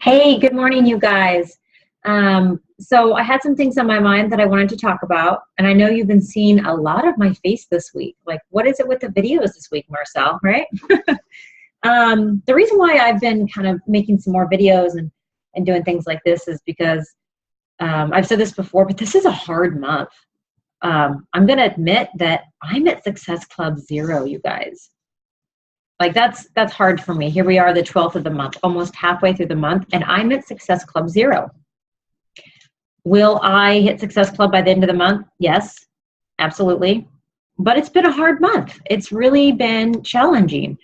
Hey, good morning, you guys. So I had some things on my mind that I wanted to talk about, and I know you've been seeing a lot of my face this week. Like, what is it with the videos this week, Marcelle, right? The reason why I've been kind of making some more videos and doing things like this is because I've said this before, but this is a hard month. I'm going to admit that I'm at Success Club 0, you guys. Like that's hard for me. Here we are, the 12th of the month, almost halfway through the month, and I'm at Success Club 0. Will I hit Success Club by the end of the month? Yes, absolutely. But it's been a hard month. It's really been challenging.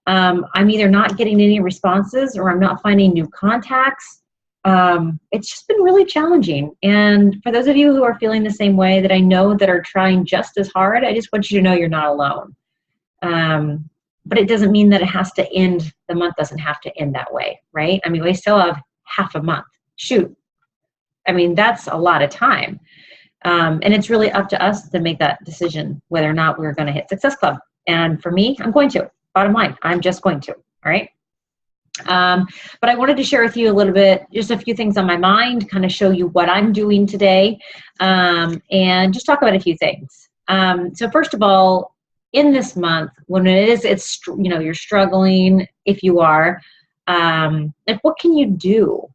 I'm either not getting any responses or I'm not finding new contacts. It's just been really challenging. And for those of you who are feeling the same way that I know that are trying just as hard, I just want you to know you're not alone. But it doesn't mean that it has to end, the month doesn't have to end that way, right? I mean, we still have half a month. Shoot. I mean, that's a lot of time. And it's really up to us to make that decision whether or not we're going to hit Success Club. And for me, I'm going to. Bottom line, I'm just going to. All right. But I wanted to share with you a little bit, just a few things on my mind, kind of show you what I'm doing today, and just talk about a few things. So first of all, in this month, when it's you're struggling, if you are, like, what can you do?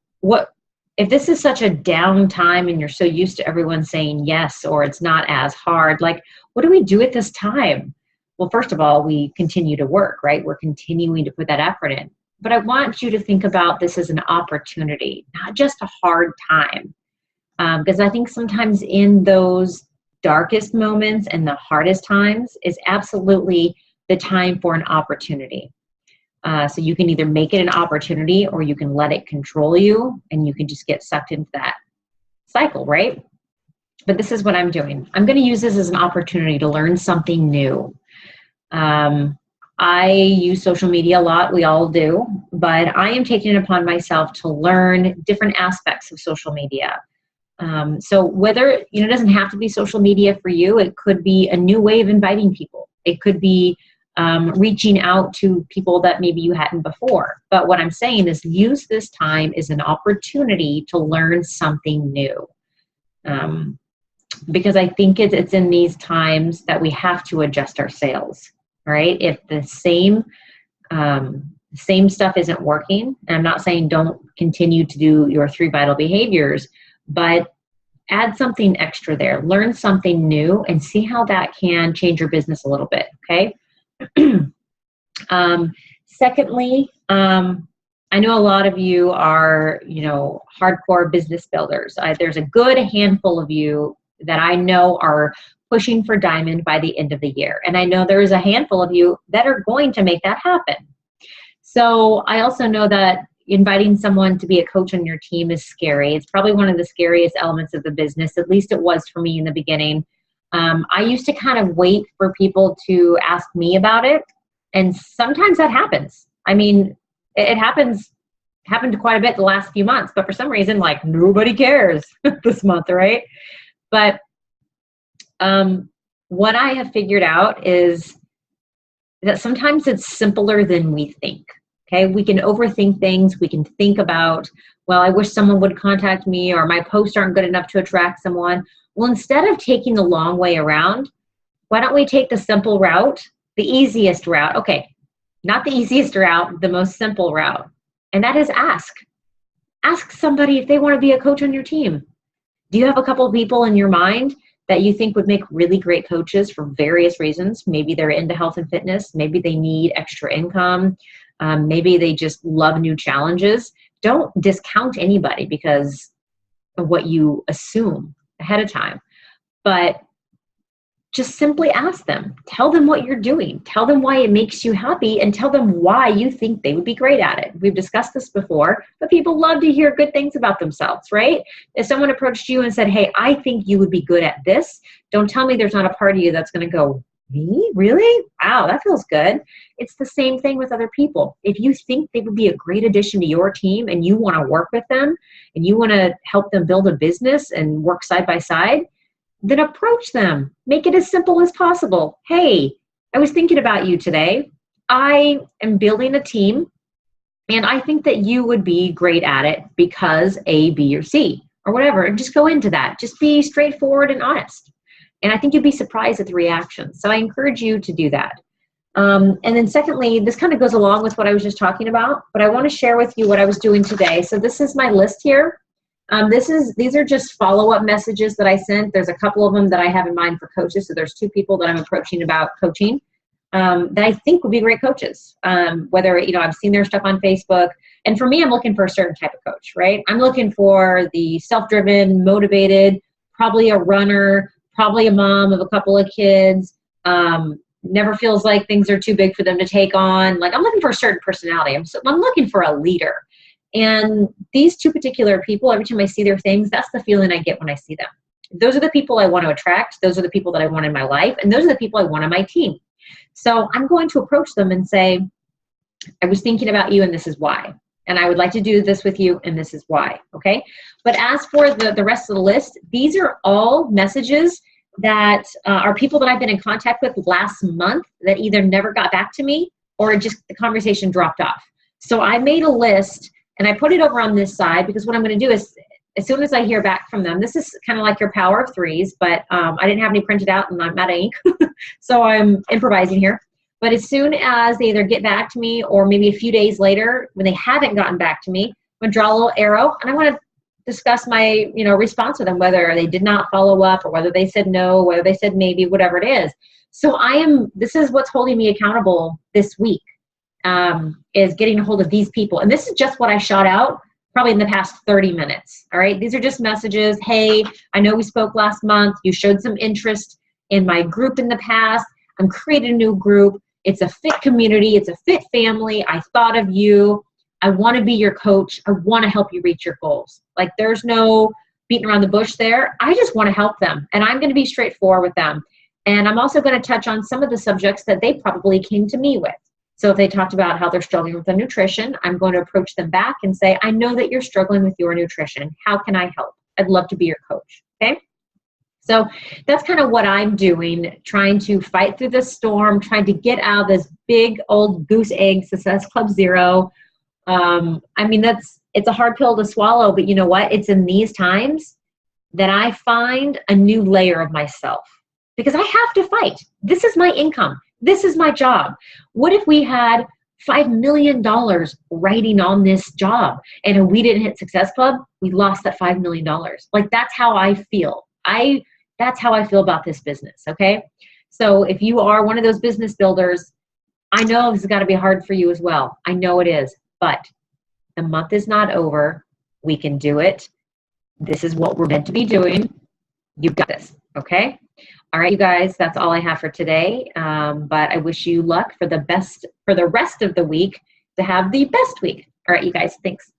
If this is such a down time and you're so used to everyone saying yes, or it's not as hard, like, what do we do at this time? Well, first of all, we continue to work, right? We're continuing to put that effort in. But I want you to think about this as an opportunity, not just a hard time. Because I think sometimes in those darkest moments and the hardest times is absolutely the time for an opportunity. So you can either make it an opportunity or you can let it control you and you can just get sucked into that cycle, right? But this is what I'm doing. I'm going to use this as an opportunity to learn something new. I use social media a lot. We all do. But I am taking it upon myself to learn different aspects of social media. So whether, it doesn't have to be social media for you. It could be a new way of inviting people. It could be reaching out to people that maybe you hadn't before. But what I'm saying is use this time as an opportunity to learn something new. Because I think it's in these times that we have to adjust our sails, right? If the same stuff isn't working, and I'm not saying don't continue to do your 3 vital behaviors, but add something extra there. Learn something new and see how that can change your business a little bit, okay? Secondly, I know a lot of you are, hardcore business builders. There's a good handful of you that I know are pushing for diamond by the end of the year. And I know there's a handful of you that are going to make that happen. So I also know that inviting someone to be a coach on your team is scary. It's probably one of the scariest elements of the business. At least it was for me in the beginning. I used to kind of wait for people to ask me about it. And sometimes that happens. I mean, it happened quite a bit the last few months, but for some reason, like, nobody cares this month, right? But what I have figured out is that sometimes it's simpler than we think. Okay, we can overthink things. We can think about, well, I wish someone would contact me, or my posts aren't good enough to attract someone. Well, instead of taking the long way around, why don't we take the simple route, the easiest route? Okay, not the easiest route, the most simple route. And that is ask. Ask somebody if they want to be a coach on your team. Do you have a couple of people in your mind that you think would make really great coaches for various reasons? Maybe they're into health and fitness. Maybe they need extra income. Maybe they just love new challenges. Don't discount anybody because of what you assume ahead of time, but just simply ask them. Tell them what you're doing. Tell them why it makes you happy, and tell them why you think they would be great at it. We've discussed this before, but people love to hear good things about themselves, right? If someone approached you and said, hey, I think you would be good at this, don't tell me there's not a part of you that's going to go, me? Really? Wow, that feels good. It's the same thing with other people. If you think they would be a great addition to your team and you want to work with them and you want to help them build a business and work side by side, then approach them. Make it as simple as possible. Hey, I was thinking about you today. I am building a team And I think that you would be great at it because A, B, or C, or whatever. And just go into that. Just be straightforward and honest. And I think you'd be surprised at the reactions. So I encourage you to do that. And then secondly, this kind of goes along with what I was just talking about, but I want to share with you what I was doing today. So this is my list here. These are just follow-up messages that I sent. There's a couple of them that I have in mind for coaches. So there's 2 people that I'm approaching about coaching that I think would be great coaches. Whether, I've seen their stuff on Facebook. And for me, I'm looking for a certain type of coach, right? I'm looking for the self-driven, motivated, probably a runner, probably a mom of a couple of kids, never feels like things are too big for them to take on. Like, I'm looking for a certain personality. I'm looking for a leader. And these 2 particular people, every time I see their things, that's the feeling I get when I see them. Those are the people I want to attract. Those are the people that I want in my life. And those are the people I want on my team. So I'm going to approach them and say, I was thinking about you and this is why. And I would like to do this with you and this is why. Okay. But as for the rest of the list, these are all messages that are people that I've been in contact with last month that either never got back to me or just the conversation dropped off. So I made a list and I put it over on this side because what I'm going to do is, as soon as I hear back from them, this is kind of like your power of 3s, but I didn't have any printed out and I'm out of ink. So I'm improvising here. But as soon as they either get back to me or maybe a few days later, when they haven't gotten back to me, I'm going to draw a little arrow and I want to discuss my, response with them, whether they did not follow up or whether they said no, whether they said maybe, whatever it is. So this is what's holding me accountable this week, is getting a hold of these people. And this is just what I shot out probably in the past 30 minutes. All right. These are just messages. Hey, I know we spoke last month. You showed some interest in my group in the past. I'm creating a new group. It's a fit community. It's a fit family. I thought of you. I want to be your coach. I want to help you reach your goals. Like, there's no beating around the bush there. I just want to help them. And I'm going to be straightforward with them. And I'm also going to touch on some of the subjects that they probably came to me with. So if they talked about how they're struggling with their nutrition, I'm going to approach them back and say, I know that you're struggling with your nutrition. How can I help? I'd love to be your coach. Okay. So that's kind of what I'm doing, trying to fight through the storm, trying to get out of this big old goose egg Success Club Zero. It's a hard pill to swallow, but you know what? It's in these times that I find a new layer of myself because I have to fight. This is my income. This is my job. What if we had $5 million writing on this job and if we didn't hit Success Club, we lost that $5 million. Like, that's how I feel. That's how I feel about this business. Okay. So if you are one of those business builders, I know this has got to be hard for you as well. I know it is, but the month is not over. We can do it. This is what we're meant to be doing. You've got this. Okay. All right, you guys, that's all I have for today. But I wish you luck for the rest of the week to have the best week. All right, you guys, thanks.